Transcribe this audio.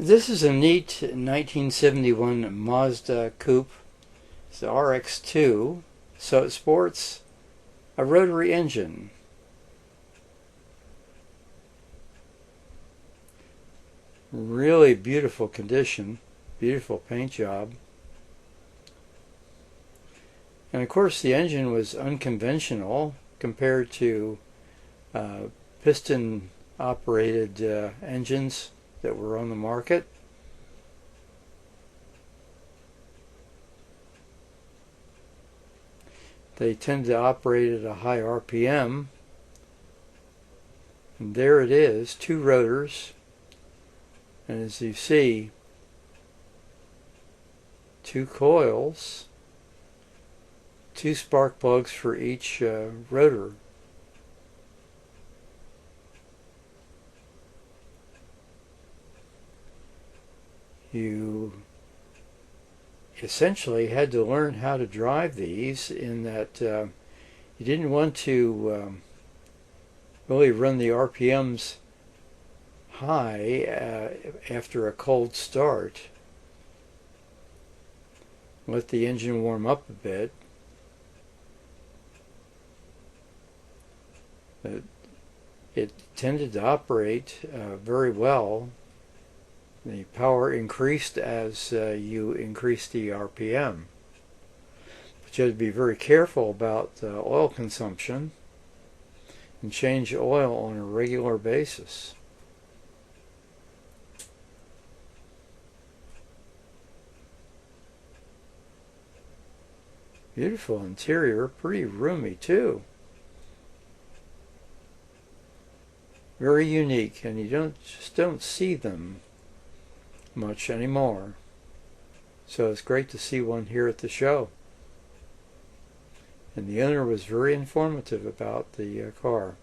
This is a neat 1971 Mazda Coupe. It's the RX2, so it sports a rotary engine. Really beautiful condition, beautiful paint job. And of course the engine was unconventional compared to piston operated engines that were on the market. They tend to operate at a high RPM. And there it is, two rotors. And as you see, two coils, two spark plugs for each rotor. You essentially had to learn how to drive these in that you didn't want to really run the RPMs high after a cold start. Let the engine warm up a bit. It tended to operate very well. The power increased as you increased the RPM. But you had to be very careful about oil consumption and change oil on a regular basis. Beautiful interior, pretty roomy too. Very unique, and you just don't see them much anymore. So it's great to see one here at the show. And the owner was very informative about the car.